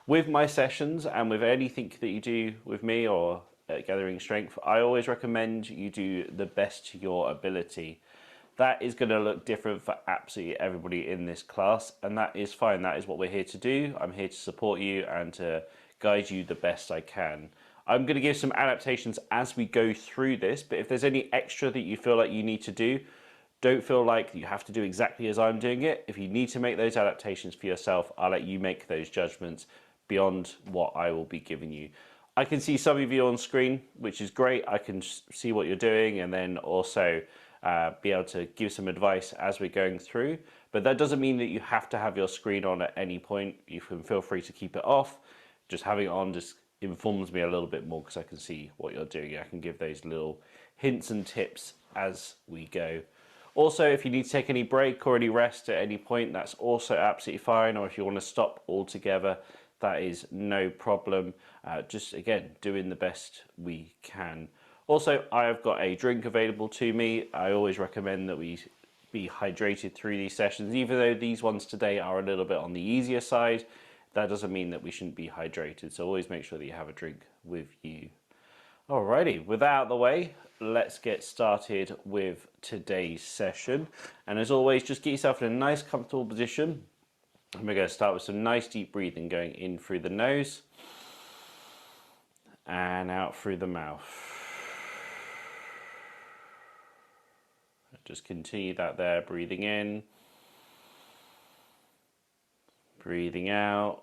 With my sessions and with anything that you do with me or at Gathering Strength, I always recommend you do the best to your ability. That is going to look different for absolutely everybody in this class, and that is fine. That is what we're here to do. I'm here to support you and to guide you the best I can. I'm going to give some adaptations as we go through this, but if there's any extra that you feel like you need to do, don't feel like you have to do exactly as I'm doing it. If you need to make those adaptations for yourself, I'll let you make those judgments beyond what I will be giving you. I can see some of you on screen, which is great. I can see what you're doing and then also be able to give some advice as we're going through. But that doesn't mean that you have to have your screen on at any point. You can feel free to keep it off. Just having it on just informs me a little bit more because I can see what you're doing. I can give those little hints and tips as we go. Also, if you need to take any break or any rest at any point, that's also absolutely fine. Or if you want to stop altogether, that is no problem. Just again, doing the best we can. Also, I have got a drink available to me. I always recommend that we be hydrated through these sessions. Even though these ones today are a little bit on the easier side, that doesn't mean that we shouldn't be hydrated. So always make sure that you have a drink with you. Alrighty, with that out of the way, let's get started with today's session. And as always, just get yourself in a nice comfortable position. And we're going to start with some nice deep breathing going in through the nose and out through the mouth. Just continue that there, breathing in, breathing out.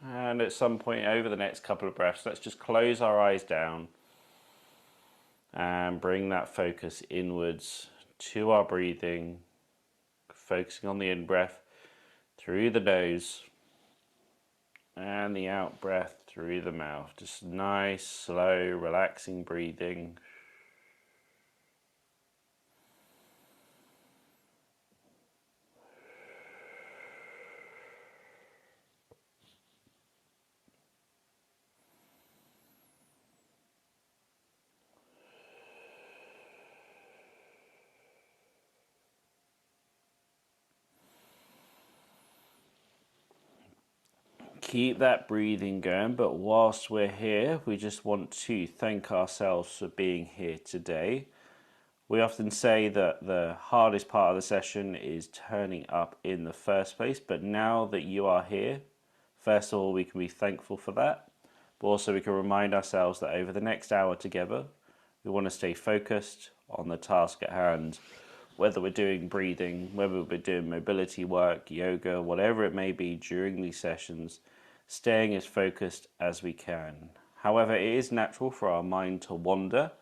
And at some point over the next couple of breaths, let's just close our eyes down and bring that focus inwards to our breathing, focusing on the in-breath through the nose and the out-breath through the mouth. Just nice, slow, relaxing breathing. Keep that breathing going, but whilst we're here, we just want to thank ourselves for being here today. We often say that the hardest part of the session is turning up in the first place, but now that you are here, first of all, we can be thankful for that, but also we can remind ourselves that over the next hour together, we want to stay focused on the task at hand. Whether we're doing breathing, whether we're doing mobility work, yoga, whatever it may be during these sessions, staying as focused as we can. However, it is natural for our mind to wander,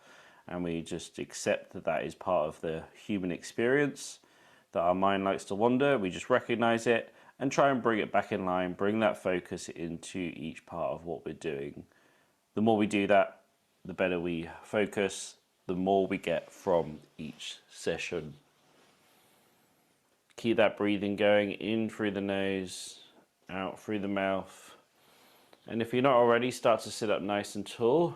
and we just accept that that is part of the human experience, that our mind likes to wander. We just recognize it and try and bring it back in line, bring that focus into each part of what we're doing. The more we do that, the better we focus, the more we get from each session. Keep that breathing going in through the nose, out through the mouth. And if you're not already, start to sit up nice and tall.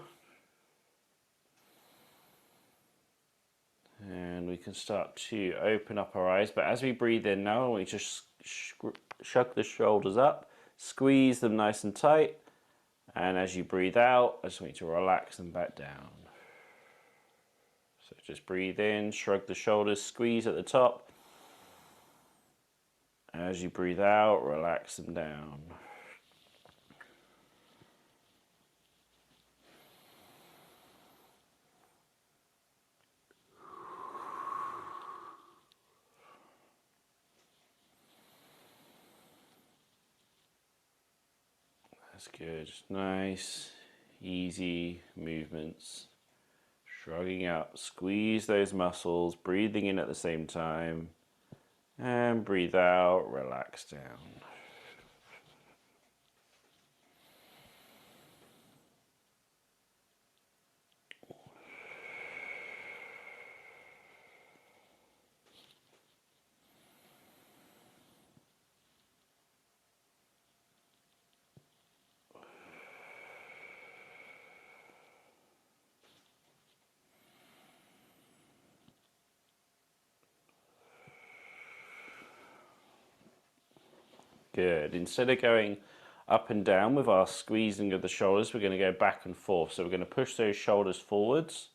And we can start to open up our eyes. But as we breathe in now, we just shrug the shoulders up, squeeze them nice and tight. And as you breathe out, I just want you to relax them back down. So just breathe in, shrug the shoulders, squeeze at the top. As you breathe out, relax them down. That's good. Nice, easy movements. Shrugging up, squeeze those muscles, breathing in at the same time. And breathe out, relax down. Good. Instead of going up and down with our squeezing of the shoulders, we're going to go back and forth. So we're going to push those shoulders forwards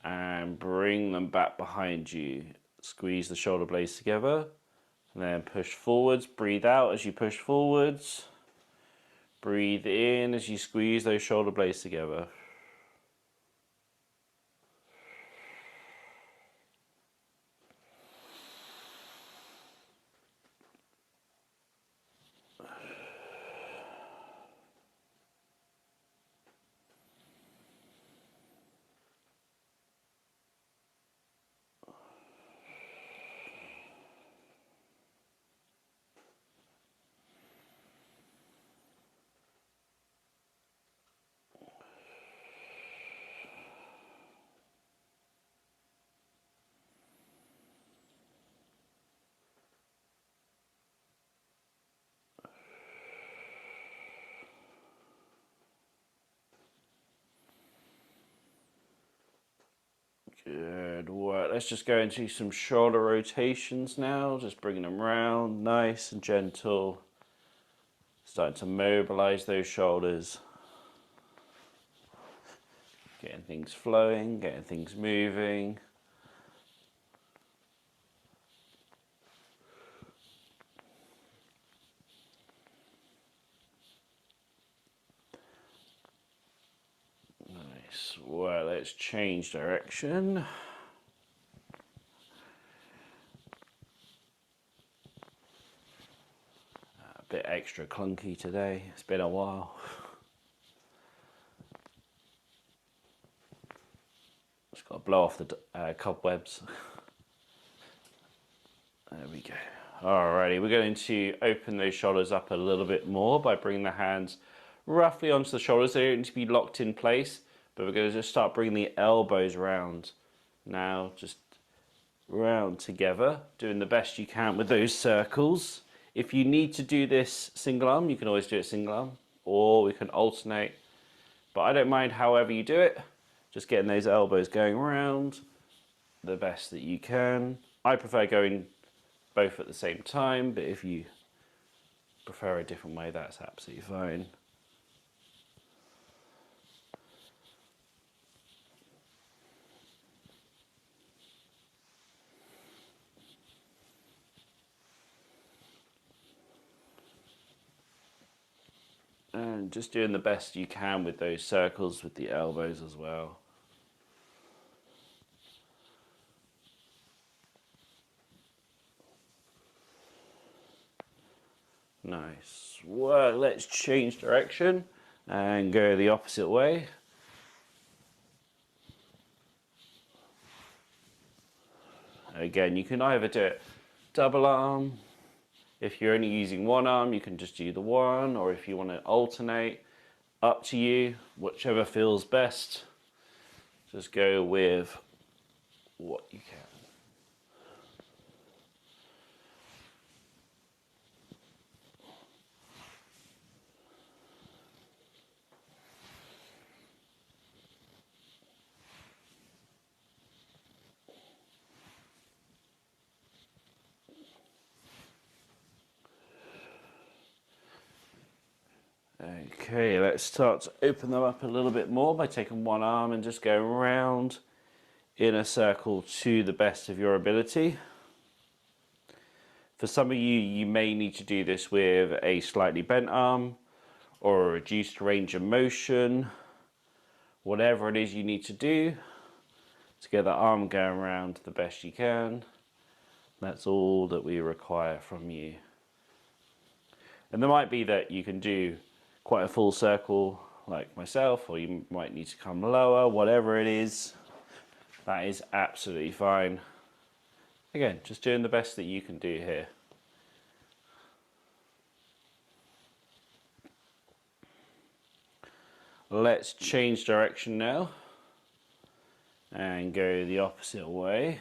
and bring them back behind you. Squeeze the shoulder blades together and then push forwards. Breathe out as you push forwards. Breathe in as you squeeze those shoulder blades together. Good work. Let's just go into some shoulder rotations now. Just bringing them round, nice and gentle. Starting to mobilize those shoulders. Getting things flowing, getting things moving. Nice. Well, let's change direction. A bit extra clunky today. It's been a while. Just got to blow off the cobwebs. There we go. Alrighty, we're going to open those shoulders up a little bit more by bringing the hands roughly onto the shoulders. They don't need to be locked in place, but we're going to just start bringing the elbows round. Now, just round together, doing the best you can with those circles. If you need to do this single arm, you can always do it single arm, or we can alternate. But I don't mind however you do it. Just getting those elbows going round the best that you can. I prefer going both at the same time, but if you prefer a different way, that's absolutely fine. And just doing the best you can with those circles with the elbows as well. Nice. Well, let's change direction and go the opposite way. Again, you can either do it double arm. If you're only using one arm, you can just do the one, or if you want to alternate, up to you, whichever feels best. Just go with what you can. Okay, let's start to open them up a little bit more by taking one arm and just going round in a circle to the best of your ability. For some of you, you may need to do this with a slightly bent arm or a reduced range of motion. Whatever it is you need to do to get that arm going around the best you can. That's all that we require from you. And there might be that you can do quite a full circle like myself, or you might need to come lower, whatever it is, that is absolutely fine. Again, just doing the best that you can do here. Let's change direction now and go the opposite way.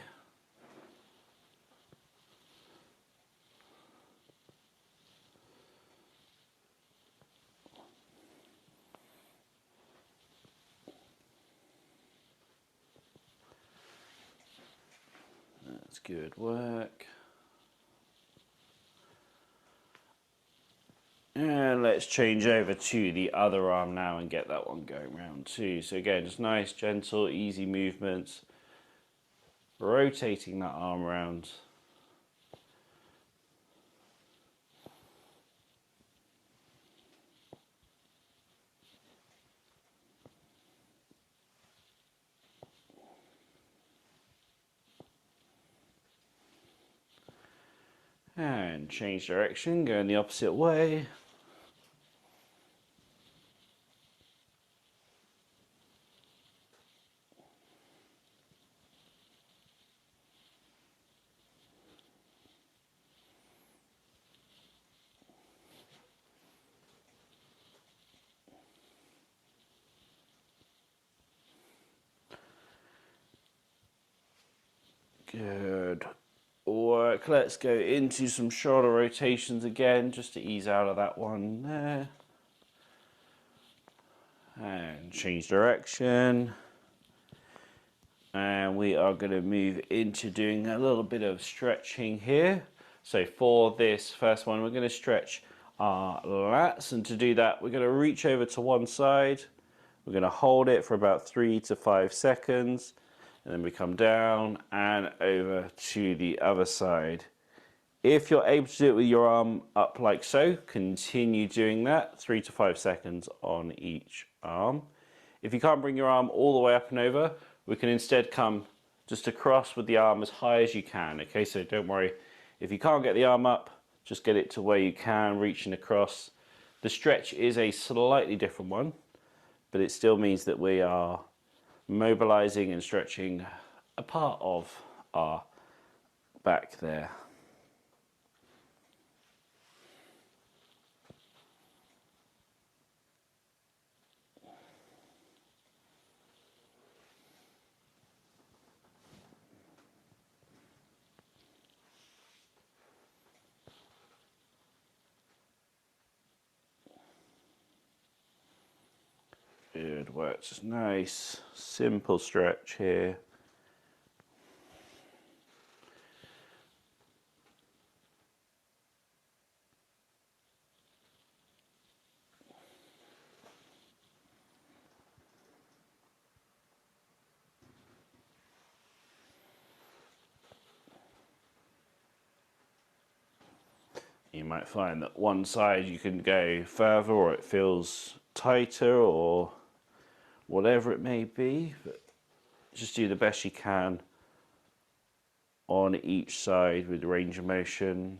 That's good work. And let's change over to the other arm now and get that one going round too. So again, just nice, gentle, easy movements. Rotating that arm around. And change direction, going the opposite way. Good work. Let's go into some shoulder rotations again, just to ease out of that one there. And change direction. And we are going to move into doing a little bit of stretching here. So for this first one, we're going to stretch our lats. And to do that, we're going to reach over to one side. We're going to hold it for about 3 to 5 seconds. And then we come down and over to the other side. If you're able to do it with your arm up like so, continue doing that, 3 to 5 seconds on each arm. If you can't bring your arm all the way up and over, we can instead come just across with the arm as high as you can. Okay, so don't worry, if you can't get the arm up, just get it to where you can, reaching across. The stretch is a slightly different one, but it still means that we are mobilizing and stretching a part of our back there. Good work, just nice, simple stretch here. You might find that one side you can go further or it feels tighter or whatever it may be, but just do the best you can on each side with range of motion.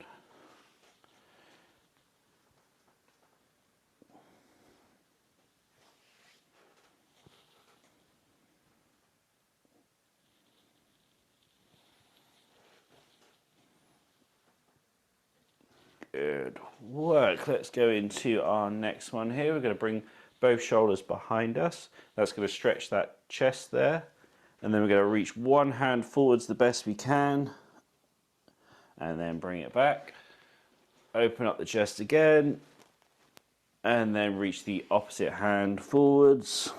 Good work. Let's go into our next one here. We're going to bring both shoulders behind us. That's going to stretch that chest there. And then we're going to reach one hand forwards the best we can. And then bring it back. Open up the chest again. And then reach the opposite hand forwards.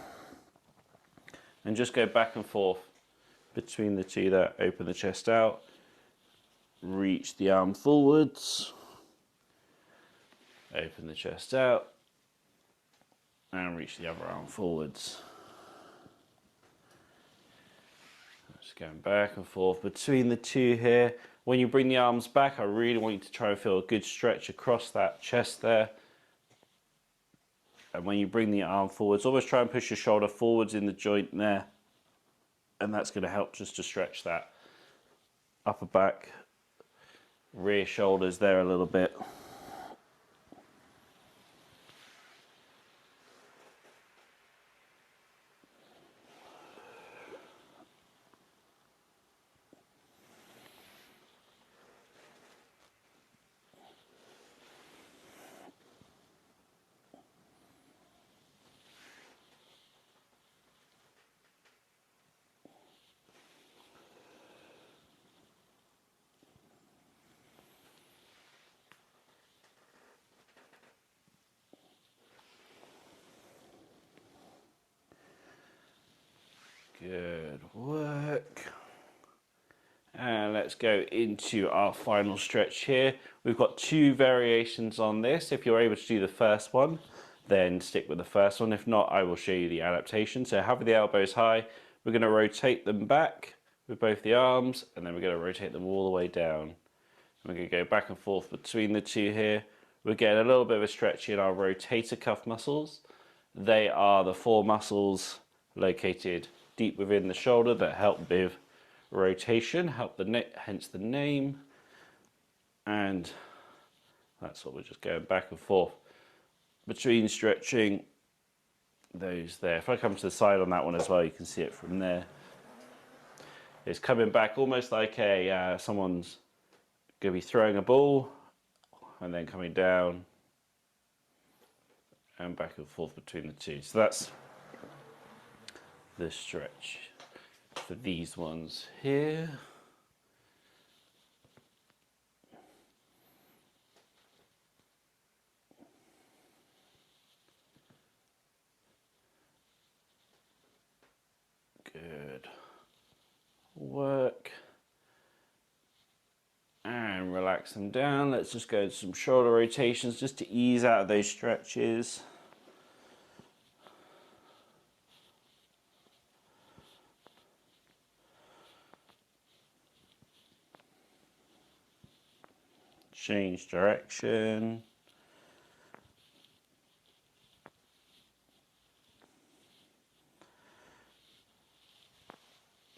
And just go back and forth between the two there. Open the chest out. Reach the arm forwards. Open the chest out. And reach the other arm forwards. Just going back and forth between the two here. When you bring the arms back, I really want you to try and feel a good stretch across that chest there. And when you bring the arm forwards, always try and push your shoulder forwards in the joint there. And that's going to help just to stretch that upper back, rear shoulders there a little bit. let's go into our final stretch here. We've got 2 variations on this. If you're able to do the first one, then stick with the first one. If not, I will show you the adaptation. So have the elbows high. We're going to rotate them back with both the arms, and then we're going to rotate them all the way down. We're going to go back and forth between the two here. We're getting a little bit of a stretch in our rotator cuff muscles. They are the 4 muscles located deep within the shoulder that help with rotation, hence the name. And that's what we're just going back and forth between stretching those there. If I come to the side on that one as well, you can see it from there. It's coming back almost like someone's going to be throwing a ball and then coming down and back and forth between the two. So that's the stretch for these ones here. Good work. And relax them down. Let's just go to some shoulder rotations just to ease out of those stretches. Change direction.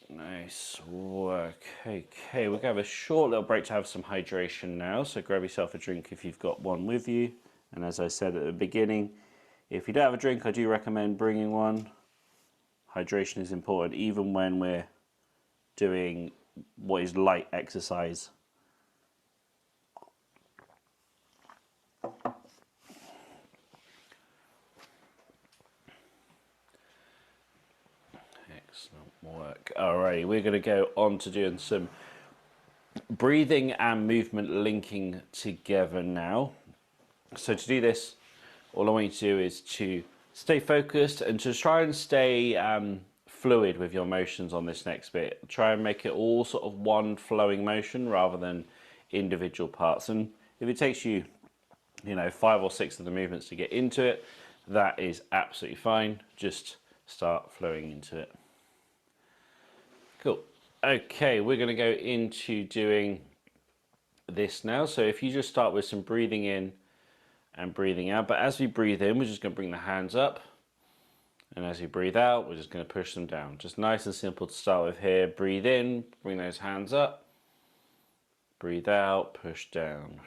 Nice work. Okay, we're going to have a short little break to have some hydration now. So grab yourself a drink if you've got one with you. And as I said at the beginning, if you don't have a drink, I do recommend bringing one. Hydration is important even when we're doing what is light exercise. Excellent work. Alrighty, we're going to go on to doing some breathing and movement linking together now. So to do this, all I want you to do is to stay focused and to try and stay fluid with your motions on this next bit. Try and make it all sort of one flowing motion rather than individual parts. And if it takes you, 5 or 6 of the movements to get into it, that is absolutely fine. Just start flowing into it. Cool. Okay, we're going to go into doing this now. So if you just start with some breathing in and breathing out. But as we breathe in, we're just going to bring the hands up. And as we breathe out, we're just going to push them down. Just nice and simple to start with here. Breathe in, bring those hands up. Breathe out, push down.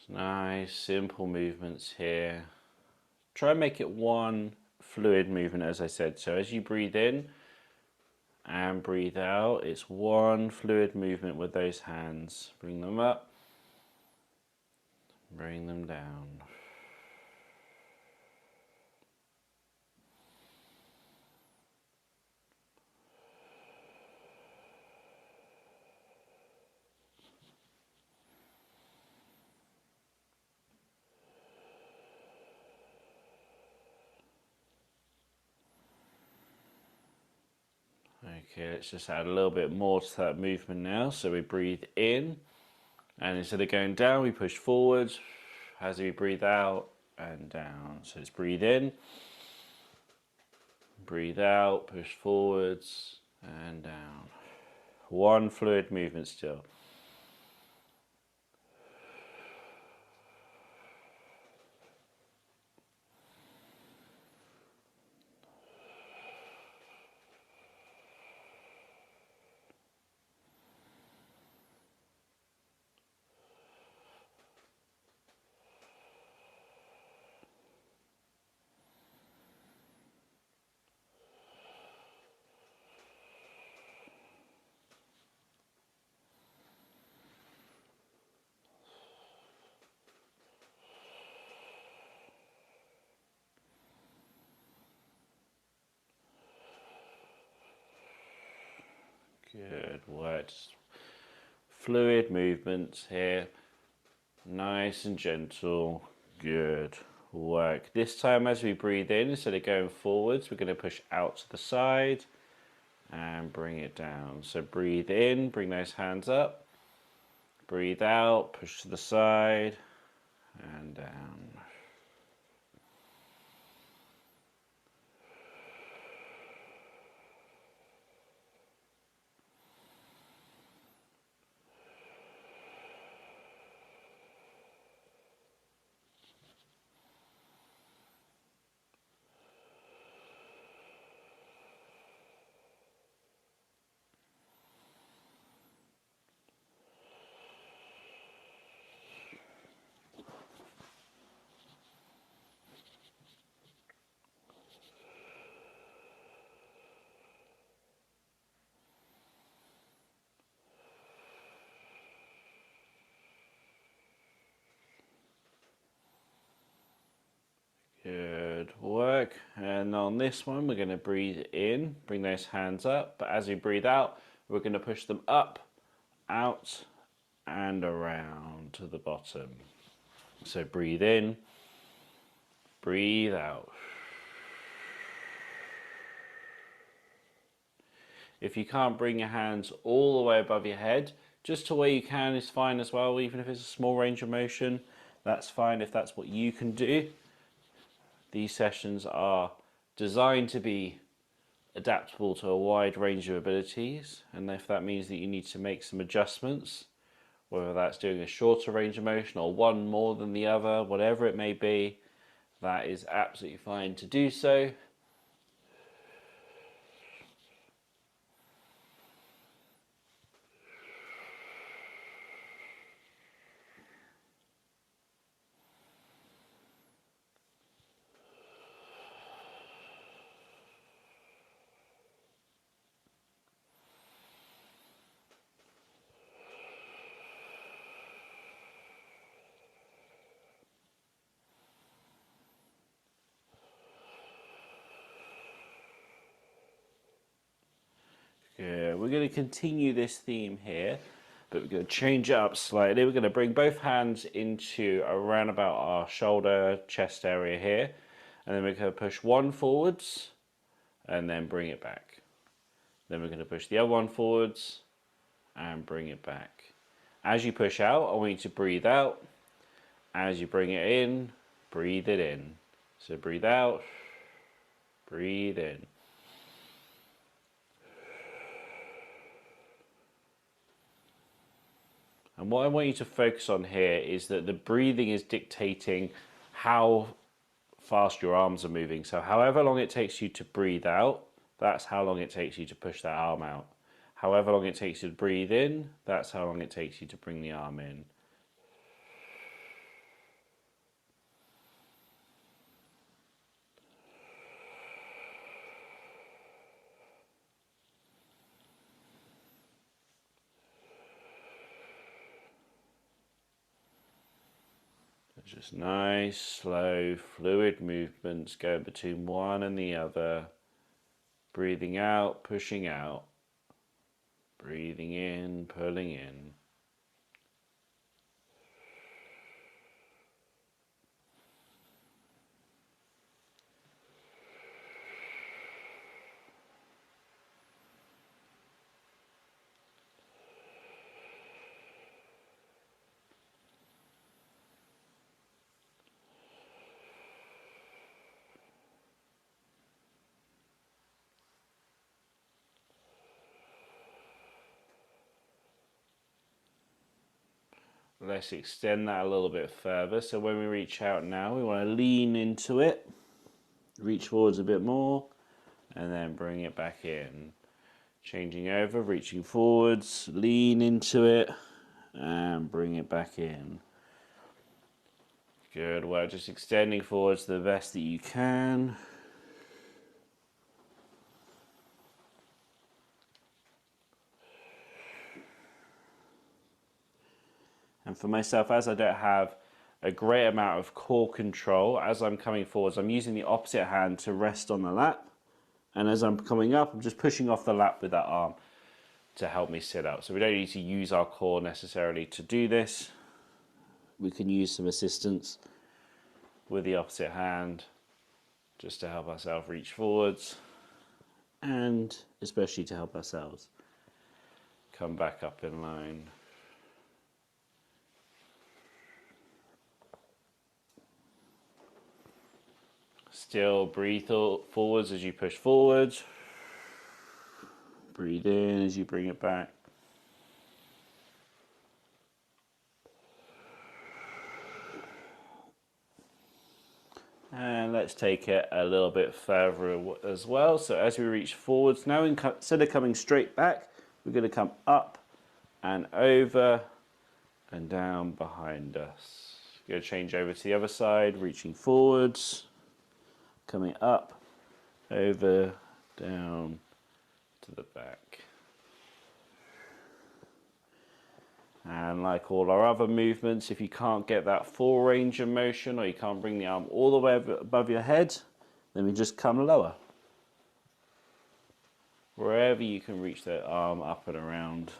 Nice, simple movements here. Try and make it one fluid movement, as I said. So as you breathe in and breathe out, it's one fluid movement with those hands. Bring them up, bring them down. Okay, let's just add a little bit more to that movement now. So we breathe in, and instead of going down, we push forward. As we breathe out and down. So let's breathe in, breathe out, push forwards and down. One fluid movement still. Good work. Just fluid movements here. Nice and gentle. Good work. This time as we breathe in, instead of going forwards, we're going to push out to the side and bring it down. So breathe in, bring those hands up. Breathe out, push to the side and down. Good work. And on this one, we're going to breathe in, bring those hands up. But as we breathe out, we're going to push them up, out, and around to the bottom. So breathe in, breathe out. If you can't bring your hands all the way above your head, just to where you can is fine as well. Even if it's a small range of motion, that's fine if that's what you can do. These sessions are designed to be adaptable to a wide range of abilities, and if that means that you need to make some adjustments, whether that's doing a shorter range of motion or one more than the other, whatever it may be, that is absolutely fine to do so. Good. We're going to continue this theme here, but we're going to change it up slightly. We're going to bring both hands into around about our shoulder, chest area here, and then we're going to push one forwards and then bring it back. Then we're going to push the other one forwards and bring it back. As you push out, I want you to breathe out. As you bring it in, breathe it in. So breathe out, breathe in. And what I want you to focus on here is that the breathing is dictating how fast your arms are moving. So however long it takes you to breathe out, that's how long it takes you to push that arm out. However long it takes you to breathe in, that's how long it takes you to bring the arm in. Just nice, slow, fluid movements going between one and the other. Breathing out, pushing out. Breathing in, pulling in. Let's extend that a little bit further. So when we reach out now, we want to lean into it, reach forwards a bit more, and then bring it back in. Changing over, reaching forwards, lean into it, and bring it back in. Good work, just extending forwards the best that you can. And for myself, as I don't have a great amount of core control, as I'm coming forwards, I'm using the opposite hand to rest on the lap. And as I'm coming up, I'm just pushing off the lap with that arm. to help me sit up. So we don't need to use our core necessarily to do this. We can use some assistance with the opposite hand just to help ourselves reach forwards, and especially to help ourselves come back up in line. Still breathe forwards as you push forwards. Breathe in as you bring it back. And let's take it a little bit further as well. So as we reach forwards, now instead of coming straight back, we're going to come up and over and down behind us. We're going to change over to the other side, reaching forwards, coming up, over, down, to the back. And like all our other movements, if you can't get that full range of motion, or you can't bring the arm all the way above your head, then we just come lower. Wherever you can reach that arm up and around.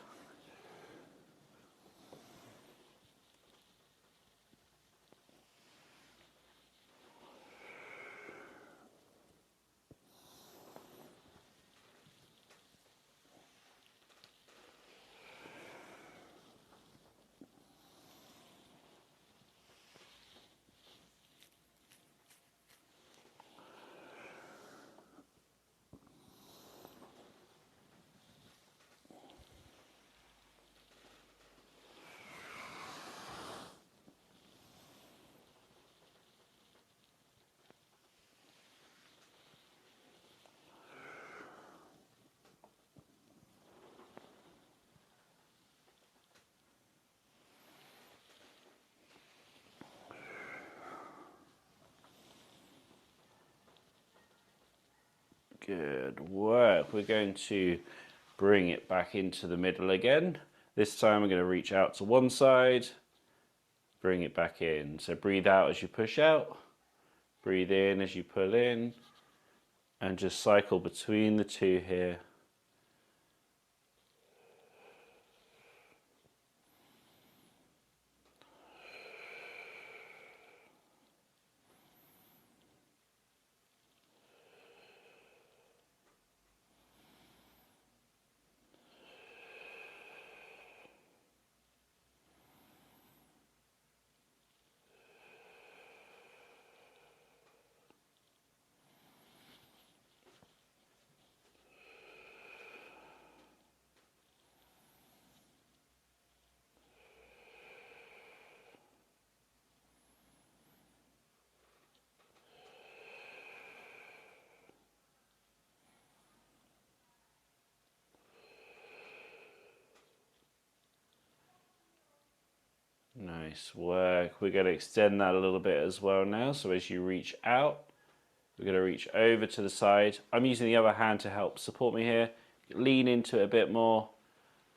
Good work. We're going to bring it back into the middle again. This time we're going to reach out to one side, bring it back in. So breathe out as you push out, breathe in as you pull in, and just cycle between the two here. Nice work. We're going to extend that a little bit as well now. So as you reach out, we're going to reach over to the side. I'm using the other hand to help support me here. Lean into it a bit more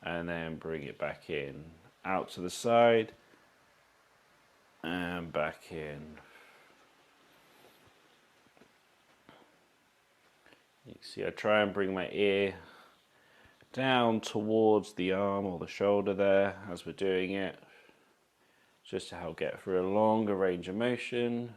and then bring it back in. Out to the side and back in. You can see I try and bring my ear down towards the arm or the shoulder there as we're doing it, just to help get through a longer range of motion.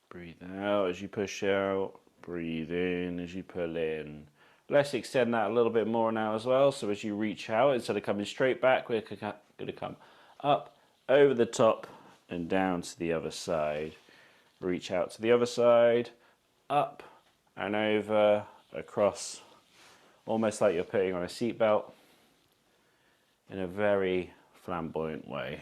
Breathe out as you push out, breathe in as you pull in. Let's extend that a little bit more now as well. So as you reach out, instead of coming straight back, we're going to come up, over the top, and down to the other side. Reach out to the other side, up and over, across, almost like you're putting on a seatbelt in a very flamboyant way.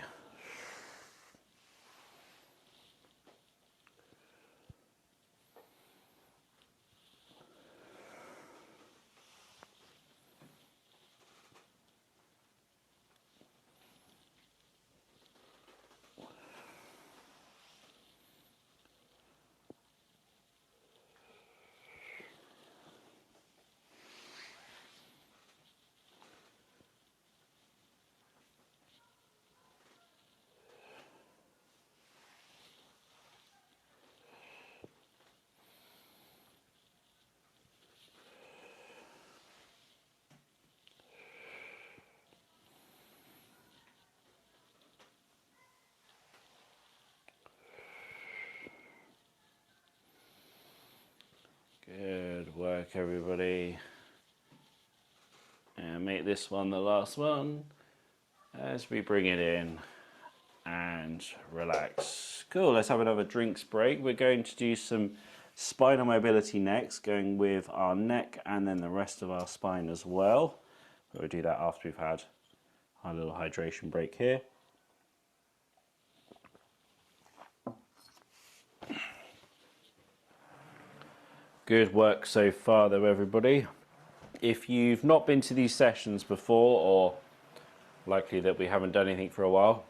Good work, everybody. And make this one the last one as we bring it in and relax. Cool, let's have another drinks break. We're going to do some spinal mobility next, going with our neck and then the rest of our spine as well. We'll do that after we've had our little hydration break here. Good work so far though, everybody. If you've not been to these sessions before, or likely that we haven't done anything for a while,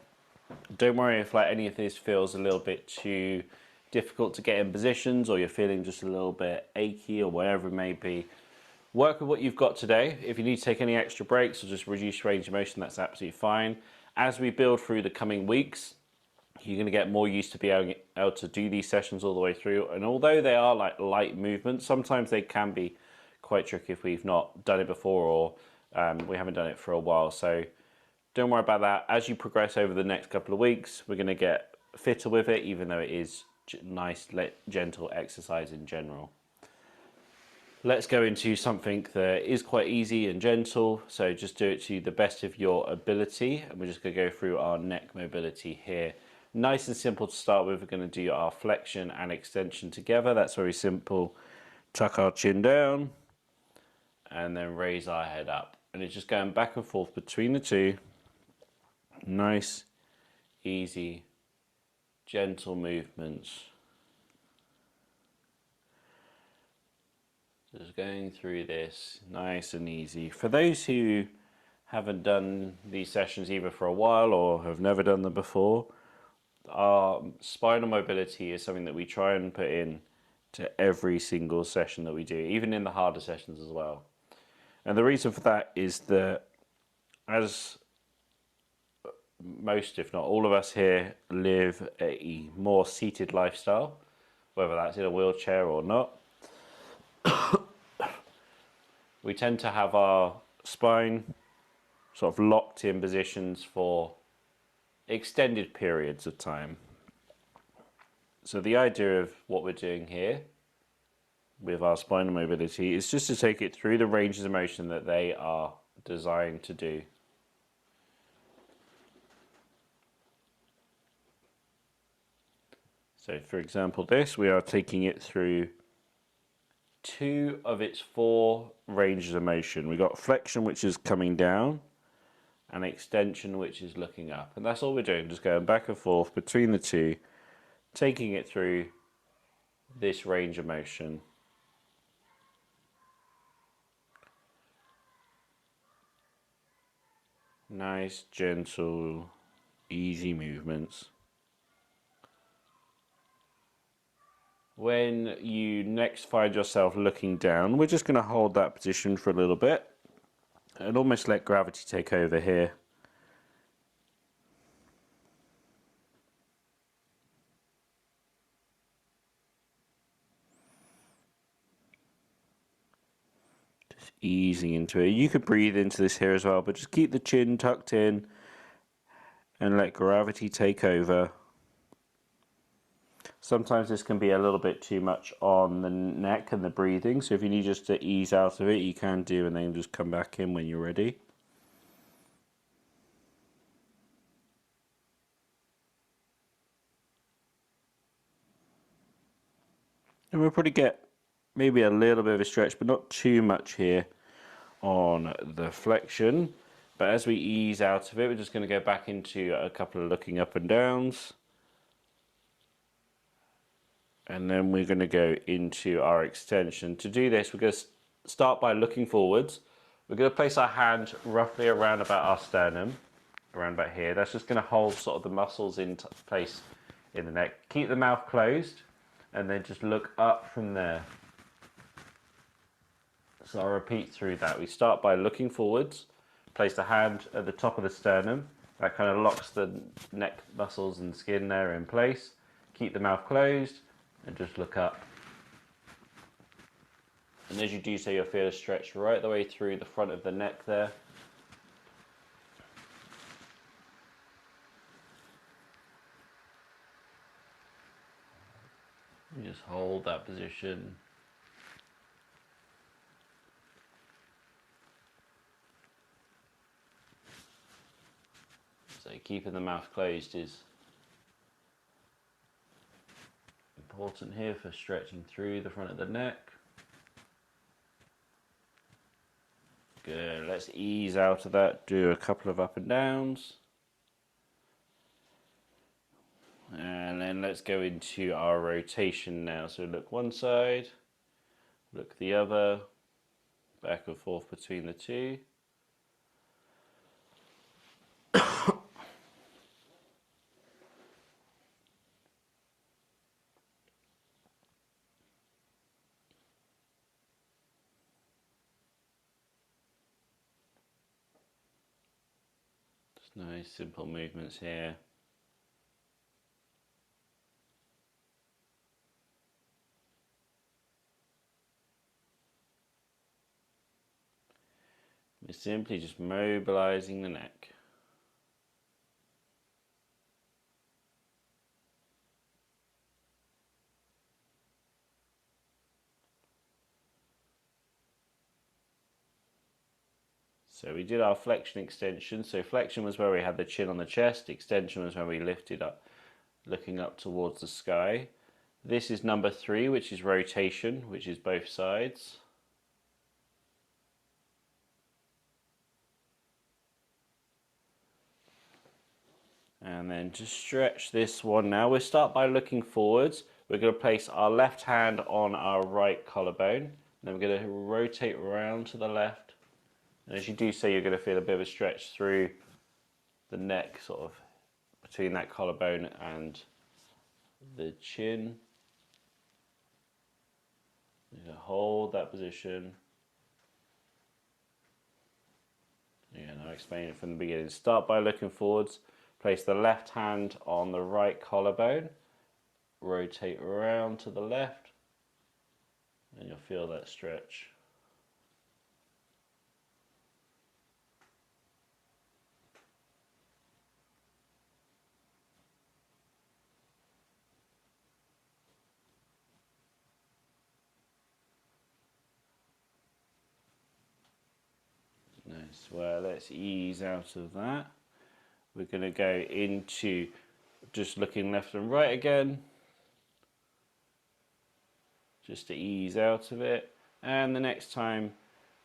don't worry if like any of this feels a little bit too difficult to get in positions, or you're feeling just a little bit achy or whatever it may be. Work with what you've got today. If you need to take any extra breaks or just reduce range of motion, that's absolutely fine. As we build through the coming weeks, you're going to get more used to being able to do these sessions all the way through. And although they are like light movements, sometimes they can be quite tricky if we've not done it before, or we haven't done it for a while. So don't worry about that. As you progress over the next couple of weeks, we're going to get fitter with it, even though it is nice, gentle exercise in general. Let's go into something that is quite easy and gentle. So just do it to the best of your ability. And we're just going to go through our neck mobility here. Nice and simple to start with. We're going to do our flexion and extension together. That's very simple. Tuck our chin down and then raise our head up. And it's just going back and forth between the two. Nice, easy, gentle movements. Just going through this nice and easy. For those who haven't done these sessions either for a while or have never done them before, our spinal mobility is something that we try and put in to every single session that we do, even in the harder sessions as well. And the reason for that is that as most, if not all of us here, live a more seated lifestyle, whether that's in a wheelchair or not, we tend to have our spine sort of locked in positions for extended periods of time. So the idea of what we're doing here with our spinal mobility is just to take it through the ranges of motion that they are designed to do. So for example, this, we are taking it through 2 of its 4 ranges of motion. We've got flexion, which is coming down, and extension, which is looking up. And that's all we're doing, just going back and forth between the two, taking it through this range of motion. Nice, gentle, easy movements. When you next find yourself looking down, we're just going to hold that position for a little bit and almost let gravity take over here. Just easing into it. You could breathe into this here as well, but just keep the chin tucked in and let gravity take over. Sometimes this can be a little bit too much on the neck and the breathing, so if you need just to ease out of it, you can do, and then just come back in when you're ready. And we'll probably get maybe a little bit of a stretch, but not too much here on the flexion. But as we ease out of it, we're just going to go back into a couple of looking up and downs. And then we're going to go into our extension. To do this, we're going to start by looking forwards. We're going to place our hand roughly around about our sternum, around about here. That's just going to hold sort of the muscles in place in the neck. Keep the mouth closed, and then just look up from there. So I'll repeat through that. We start by looking forwards, place the hand at the top of the sternum. That kind of locks the neck muscles and skin there in place. Keep the mouth closed, and just look up. And as you do so, you'll feel a stretch right the way through the front of the neck there. You just hold that position. So keeping the mouth closed is important here for stretching through the front of the neck. Good, let's ease out of that, do a couple of up and downs. And then let's go into our rotation now. So look one side, look the other, back and forth between the two. Just nice simple movements here. We're simply just mobilizing the neck. So we did our flexion extension. So flexion was where we had the chin on the chest. Extension was when we lifted up, looking up towards the sky. This is number 3, which is rotation, which is both sides. And then to stretch this one now, we'll start by looking forwards. We're going to place our left hand on our right collarbone. Then we're going to rotate around to the left. And as you do so, you're going to feel a bit of a stretch through the neck, sort of between that collarbone and the chin. You're going to hold that position. Again, I'll explain it from the beginning. Start by looking forwards. Place the left hand on the right collarbone. Rotate around to the left. And you'll feel that stretch. Nice. Well, let's ease out of that. We're going to go into just looking left and right again, just to ease out of it. And the next time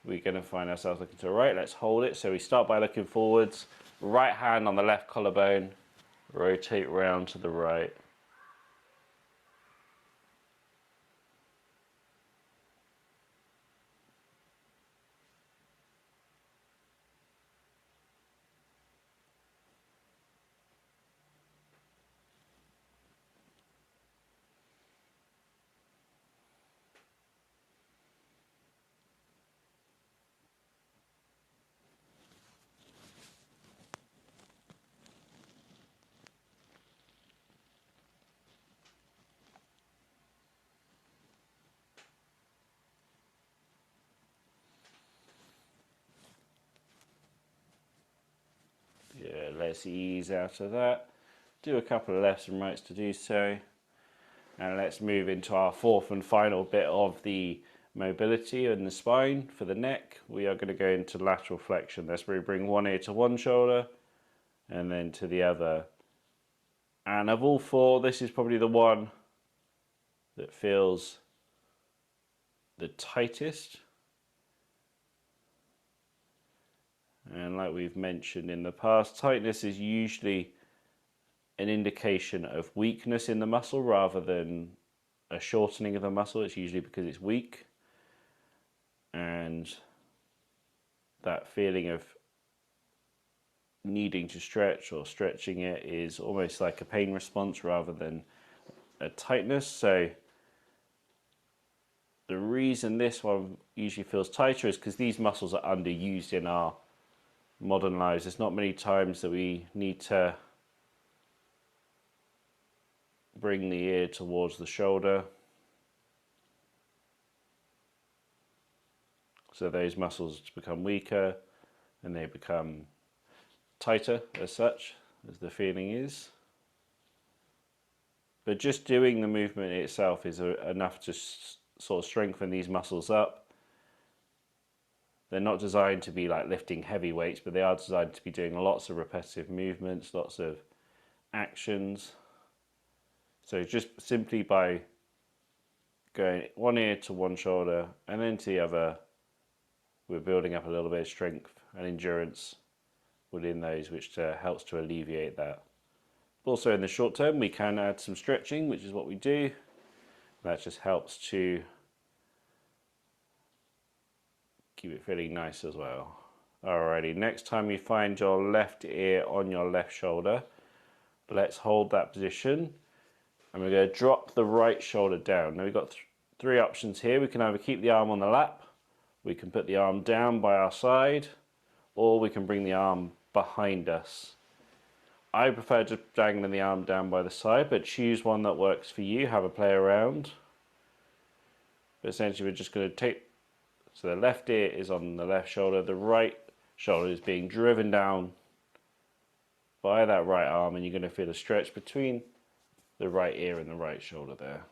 we're going to find ourselves looking to the right, let's hold it. So we start by looking forwards, right hand on the left collarbone, rotate round to the right. Yeah, let's ease out of that. Do a couple of lefts and rights to do so. And let's move into our fourth and final bit of the mobility in the spine for the neck. We are going to go into lateral flexion. That's where we bring one ear to one shoulder and then to the other. And of all four, this is probably the one that feels the tightest. And like we've mentioned in the past, tightness is usually an indication of weakness in the muscle rather than a shortening of the muscle. It's usually because it's weak. And that feeling of needing to stretch or stretching it is almost like a pain response rather than a tightness. So the reason this one usually feels tighter is because these muscles are underused in our modern lives. There's not many times that we need to bring the ear towards the shoulder. So those muscles become weaker and they become tighter as such, as the feeling is. But just doing the movement itself is enough to sort of strengthen these muscles up. They're not designed to be like lifting heavy weights, but they are designed to be doing lots of repetitive movements, lots of actions. So just simply by going one ear to one shoulder and then to the other, we're building up a little bit of strength and endurance within those, which helps to alleviate that. Also in the short term, we can add some stretching, which is what we do. That just helps to keep it feeling nice as well. Alrighty, next time you find your left ear on your left shoulder, let's hold that position. And we're going to drop the right shoulder down. Now we've got three options here. We can either keep the arm on the lap, we can put the arm down by our side, or we can bring the arm behind us. I prefer just dangling the arm down by the side, but choose one that works for you. Have a play around. But essentially we're just going to take, so the left ear is on the left shoulder, the right shoulder is being driven down by that right arm, and you're going to feel a stretch between the right ear and the right shoulder there.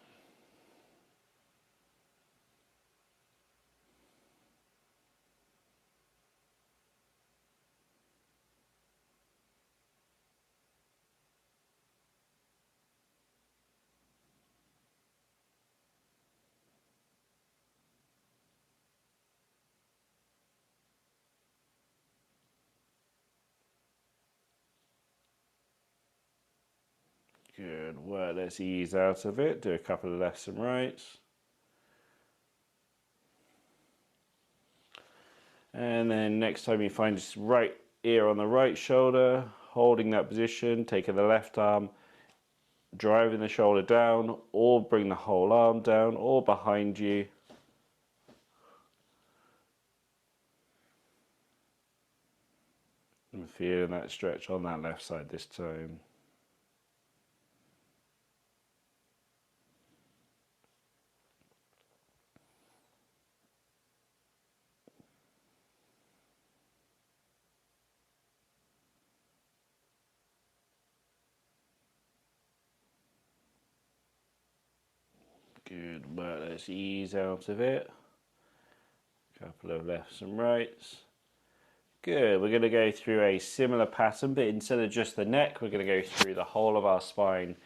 Good work. Let's ease out of it. Do a couple of lefts and rights. And then next time you find this right ear on the right shoulder, holding that position, taking the left arm, driving the shoulder down, or bring the whole arm down, or behind you. And feeling that stretch on that left side this time. Good work, let's ease out of it. Couple of lefts and rights. Good, we're going to go through a similar pattern, but instead of just the neck, we're going to go through the whole of our spine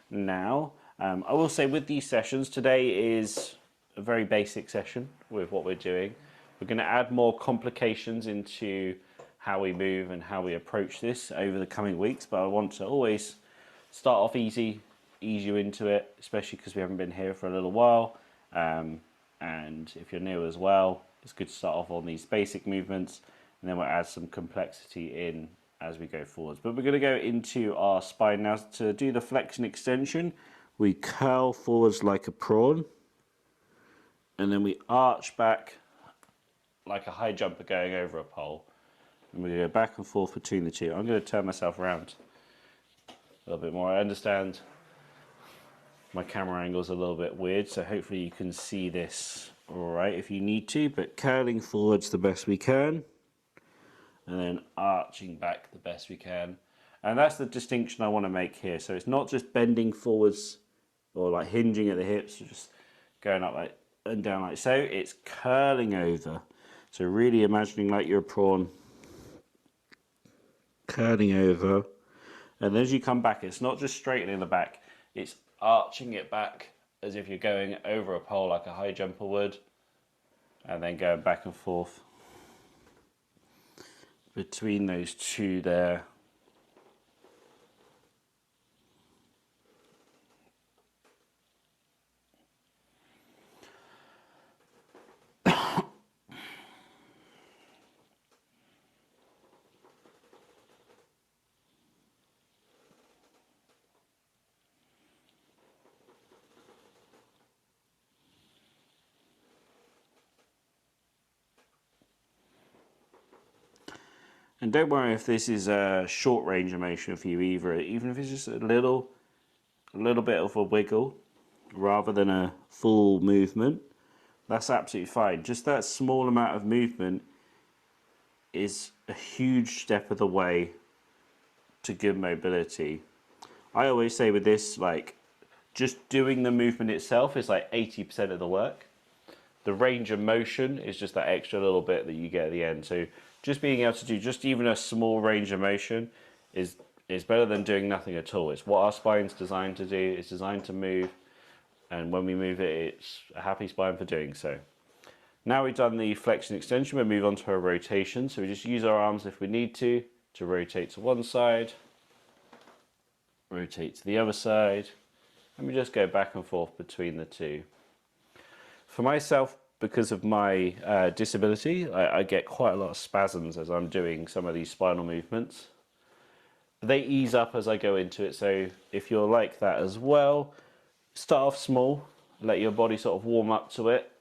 now. I will say with these sessions, today is a very basic session with what we're doing. We're going to add more complications into how we move and how we approach this over the coming weeks, but I want to always start off easy, ease you into it, especially because we haven't been here for a little while. And if you're new as well, it's good to start off on these basic movements, and then we'll add some complexity in as we go forwards. But we're going to go into our spine now. To do the flexion extension, we curl forwards like a prawn, and then we arch back like a high jumper going over a pole. And we go back and forth between the two. I'm going to turn myself around a little bit more. I understand my camera angle is a little bit weird, so hopefully you can see this all right if you need to, but curling forwards the best we can, and then arching back the best we can. And that's the distinction I want to make here. So it's not just bending forwards or like hinging at the hips, just going up like and down like so. It's curling over. So really imagining like you're a prawn, curling over. And then as you come back, it's not just straightening the back, it's arching it back as if you're going over a pole like a high jumper would, and then going back and forth between those two there. And don't worry if this is a short range of motion for you either, even if it's just a little bit of a wiggle rather than a full movement, that's absolutely fine. Just that small amount of movement is a huge step of the way to good mobility. I always say with this, like, just doing the movement itself is like 80% of the work. The range of motion is just that extra little bit that you get at the end. So just being able to do just even a small range of motion is better than doing nothing at all. It's what our spine's designed to do. It's designed to move, and when we move it, it's a happy spine for doing so. Now we've done the flexion extension, we'll move on to our rotation. So we just use our arms if we need to rotate to one side, rotate to the other side, and we just go back and forth between the two. For myself, because of my disability, I get quite a lot of spasms as I'm doing some of these spinal movements. They ease up as I go into it, so if you're like that as well, start off small, let your body sort of warm up to it,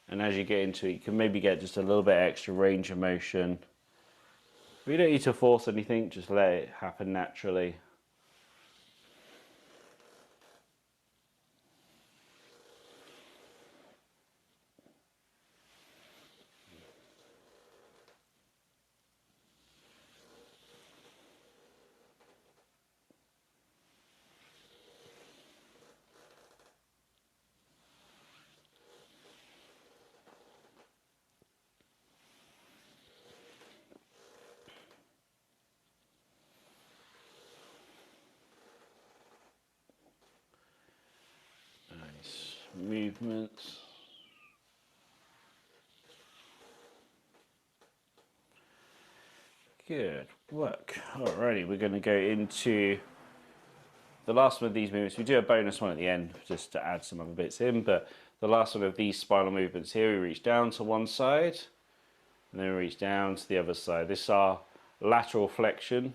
and as you get into it, you can maybe get just a little bit extra range of motion. You don't need to force anything, just let it happen naturally. Nice movements. Good work. Alrighty, we're going to go into the last one of these movements. We do a bonus one at the end just to add some other bits in, but the last one of these spinal movements here, we reach down to one side and then we reach down to the other side. This is our lateral flexion.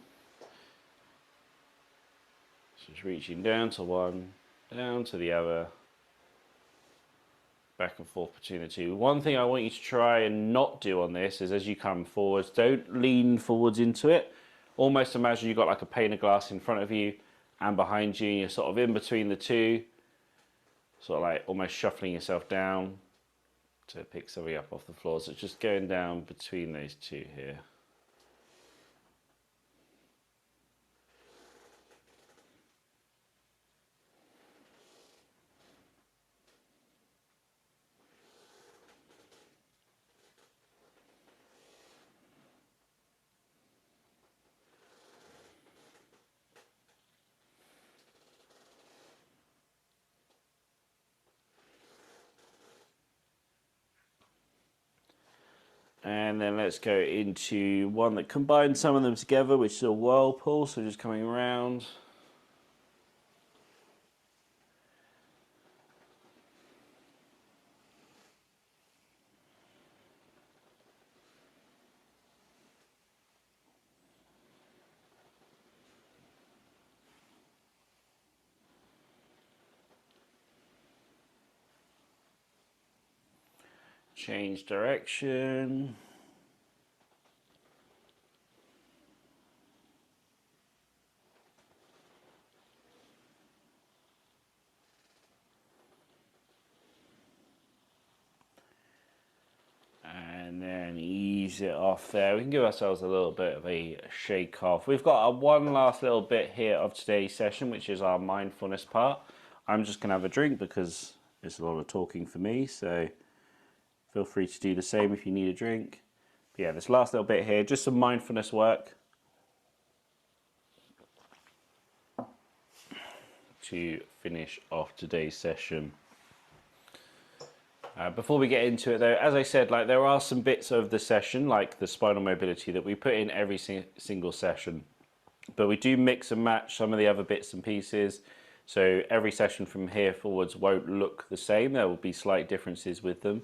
So it's reaching down to one, down to the other, back and forth between the two. One thing I want you to try and not do on this is as you come forwards, don't lean forwards into it. Almost imagine you've got like a pane of glass in front of you and behind you, and you're sort of in between the two, sort of like almost shuffling yourself down to pick something up off the floor. So it's just going down between those two here. And then let's go into one that combines some of them together, which is a whirlpool. So just coming around. Change direction. And then ease it off there. We can give ourselves a little bit of a shake off. We've got one last little bit here of today's session, which is our mindfulness part. I'm just going to have a drink because it's a lot of talking for me, so feel free to do the same if you need a drink. But yeah, this last little bit here, just some mindfulness work to finish off today's session. Before we get into it though, as I said, like there are some bits of the session, like the spinal mobility, that we put in every single session. But we do mix and match some of the other bits and pieces. So every session from here forwards won't look the same. There will be slight differences with them.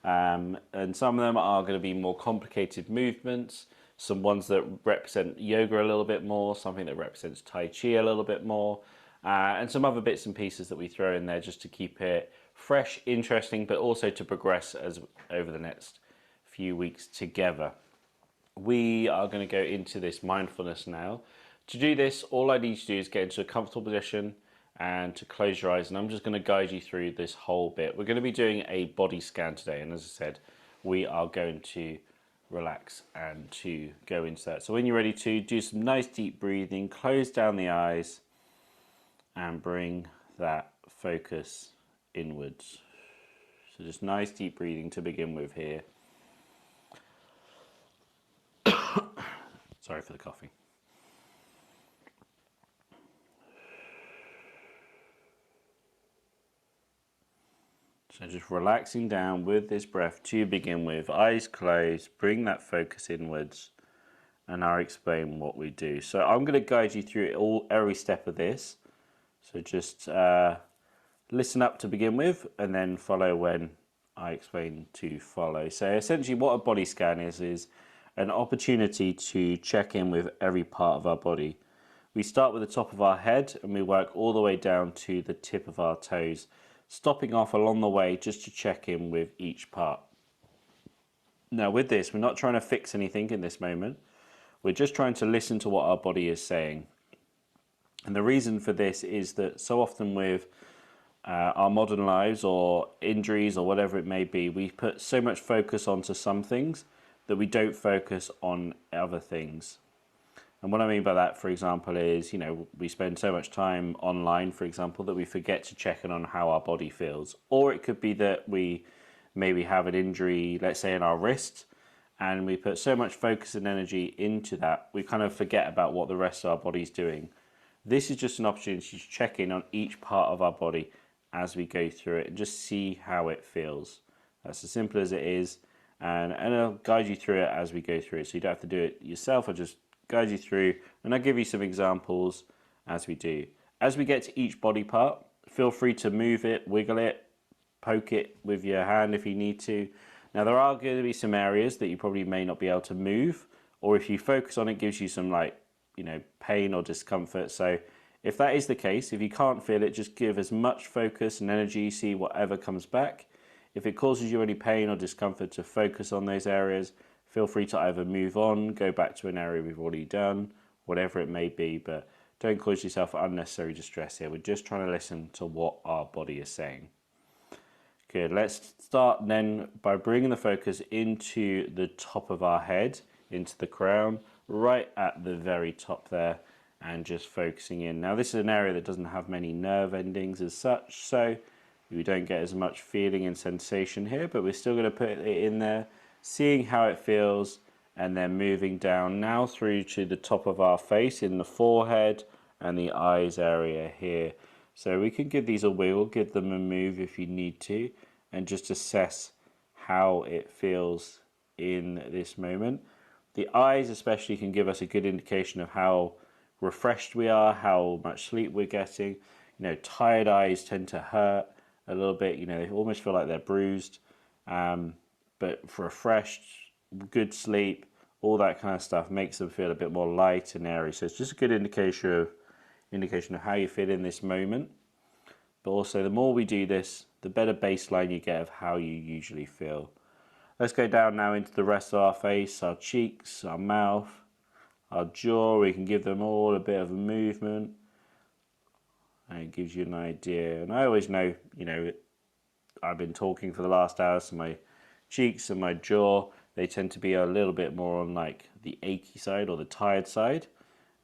And some of them are going to be more complicated movements, some ones that represent yoga a little bit more, something that represents Tai Chi a little bit more, and some other bits and pieces that we throw in there just to keep it fresh, interesting, but also to progress as over the next few weeks together. We are going to go into this mindfulness now. To do this, all I need to do is get into a comfortable position and to close your eyes, and I'm just going to guide you through this whole bit. We're going to be doing a body scan today, and as I said, we are going to relax and to go into that. So when you're ready to do some nice deep breathing, close down the eyes and bring that focus inwards. So just nice deep breathing to begin with here. Sorry for the coughing. So just relaxing down with this breath to begin with, eyes closed, bring that focus inwards, and I'll explain what we do. So I'm going to guide you through every step of this. So just listen up to begin with, and then follow when I explain to follow. So essentially what a body scan is an opportunity to check in with every part of our body. We start with the top of our head and we work all the way down to the tip of our toes, stopping off along the way just to check in with each part. Now with this, we're not trying to fix anything in this moment. We're just trying to listen to what our body is saying. And the reason for this is that so often with our modern lives or injuries or whatever it may be, we put so much focus onto some things that we don't focus on other things. And what I mean by that, for example, is, we spend so much time online, for example, that we forget to check in on how our body feels. Or it could be that we maybe have an injury, let's say in our wrist, and we put so much focus and energy into that, we kind of forget about what the rest of our body's doing. This is just an opportunity to check in on each part of our body as we go through it and just see how it feels. That's as simple as it is, and I'll guide you through it as we go through it, so you don't have to do it yourself. I'll just guide you through, and I'll give you some examples as we do. As we get to each body part, feel free to move it, wiggle it, poke it with your hand if you need to. Now there are going to be some areas that you probably may not be able to move, or if you focus on it, gives you some pain or discomfort. So if that is the case, if you can't feel it, just give as much focus and energy, see whatever comes back. If it causes you any pain or discomfort, to focus on those areas. Feel free to either move on, go back to an area we've already done, whatever it may be, but don't cause yourself unnecessary distress here. We're just trying to listen to what our body is saying. Good, let's start then by bringing the focus into the top of our head, into the crown, right at the very top there, and just focusing in. Now this is an area that doesn't have many nerve endings as such, so we don't get as much feeling and sensation here, but we're still going to put it in there, seeing how it feels, and then moving down now through to the top of our face in the forehead and the eyes area here. So we can give these a wiggle, give them a move if you need to, and just assess how it feels in this moment. The eyes especially can give us a good indication of how refreshed we are, how much sleep we're getting. Tired eyes tend to hurt a little bit, they almost feel like they're bruised. But for refreshed, good sleep, all that kind of stuff makes them feel a bit more light and airy. So it's just a good indication of how you feel in this moment. But also, the more we do this, the better baseline you get of how you usually feel. Let's go down now into the rest of our face, our cheeks, our mouth, our jaw. We can give them all a bit of a movement, and it gives you an idea. And I always know, I've been talking for the last hour, so my cheeks and my jaw, they tend to be a little bit more on the achy side or the tired side,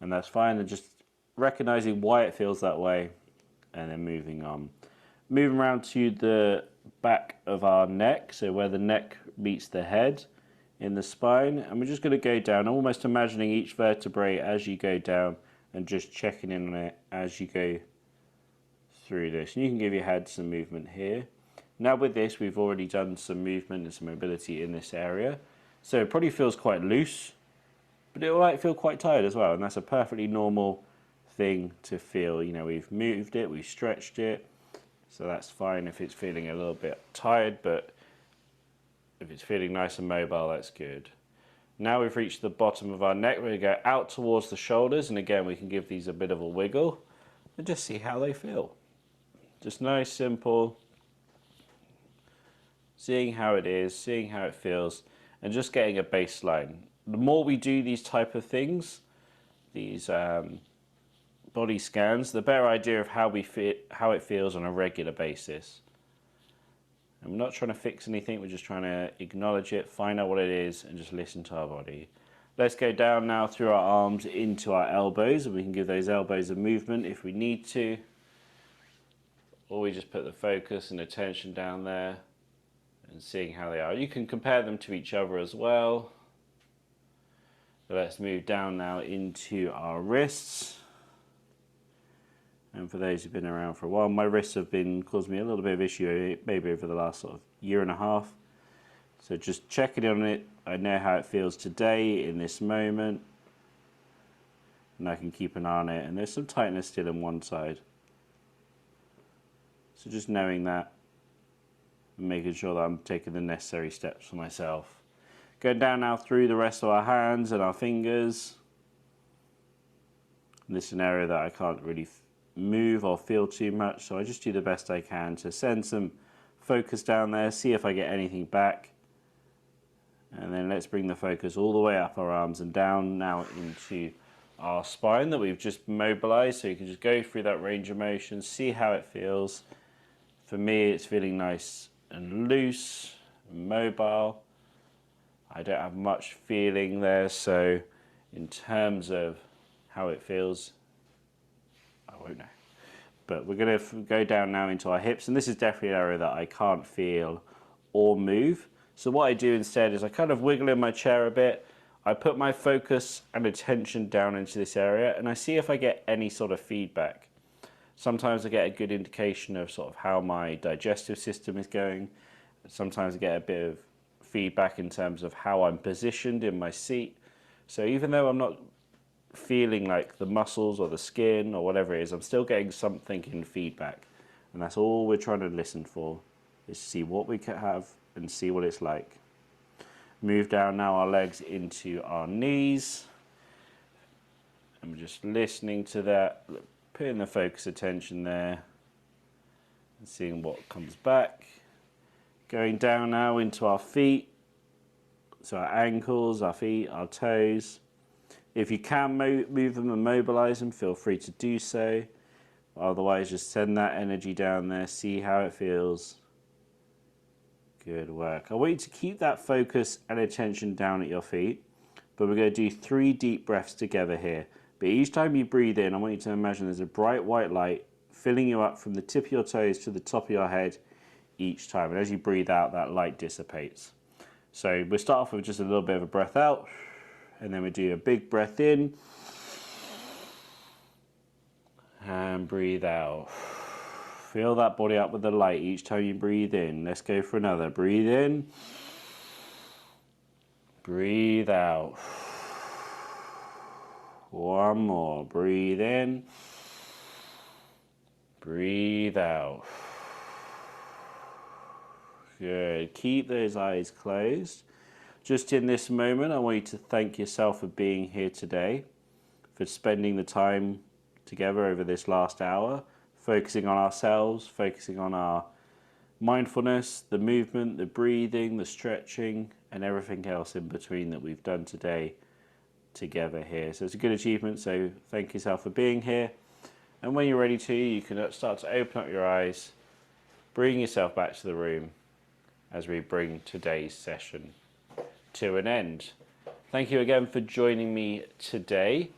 and that's fine. And just recognizing why it feels that way, and then moving on. Moving around to the back of our neck, so where the neck meets the head in the spine, and we're just going to go down, almost imagining each vertebrae as you go down and just checking in on it as you go through this. And you can give your head some movement here. Now with this, we've already done some movement and some mobility in this area. So it probably feels quite loose, but it might feel quite tired as well. And that's a perfectly normal thing to feel. We've moved it, we've stretched it. So that's fine if it's feeling a little bit tired, but if it's feeling nice and mobile, that's good. Now we've reached the bottom of our neck. We're going to go out towards the shoulders. And again, we can give these a bit of a wiggle and just see how they feel. Just nice, simple. Seeing how it is, seeing how it feels, and just getting a baseline. The more we do these type of things, these body scans, the better idea of how it feels on a regular basis. And we're not trying to fix anything, we're just trying to acknowledge it, find out what it is, and just listen to our body. Let's go down now through our arms into our elbows, and we can give those elbows a movement if we need to. Or we just put the focus and attention down there. and seeing how they are. You can compare them to each other as well. So let's move down now into our wrists. And for those who've been around for a while, my wrists have been causing me a little bit of issue, maybe over the last sort of year and a half. So just checking on it, I know how it feels today in this moment. And I can keep an eye on it. And there's some tightness still on one side. So just knowing that and making sure that I'm taking the necessary steps for myself. Going down now through the rest of our hands and our fingers. And this is an area that I can't really move or feel too much, so I just do the best I can to send some focus down there, see if I get anything back. And then let's bring the focus all the way up our arms and down now into our spine that we've just mobilized, so you can just go through that range of motion, see how it feels. For me, it's feeling nice and loose, and mobile. I don't have much feeling there, so in terms of how it feels, I won't know. But we're going to go down now into our hips, and this is definitely an area that I can't feel or move. So what I do instead is I kind of wiggle in my chair a bit. I put my focus and attention down into this area, and I see if I get any sort of feedback. Sometimes I get a good indication of sort of how my digestive system is going. Sometimes I get a bit of feedback in terms of how I'm positioned in my seat. So even though I'm not feeling like the muscles or the skin or whatever it is, I'm still getting something in feedback. And that's all we're trying to listen for, is to see what we can have and see what it's like. Move down now our legs into our knees. And we're just listening to that, putting the focus attention there and seeing what comes back. Going down now into our feet. So our ankles, our feet, our toes. If you can move them and mobilize them, feel free to do so. Otherwise, just send that energy down there, see how it feels. Good work. I want you to keep that focus and attention down at your feet, but we're going to do 3 deep breaths together here. But each time you breathe in, I want you to imagine there's a bright white light filling you up from the tip of your toes to the top of your head each time. And as you breathe out, that light dissipates. So we'll start off with just a little bit of a breath out, and then we do a big breath in, and breathe out. Fill that body up with the light each time you breathe in. Let's go for another. Breathe in. Breathe out. One more. Breathe in. Breathe out. Good. Keep those eyes closed. Just in this moment, I want you to thank yourself for being here today, for spending the time together over this last hour, focusing on ourselves, focusing on our mindfulness, the movement, the breathing, the stretching, and everything else in between that we've done today together here. So it's a good achievement, so thank yourself for being here. And when you're ready to, you can start to open up your eyes, bring yourself back to the room as we bring today's session to an end. Thank you again for joining me today.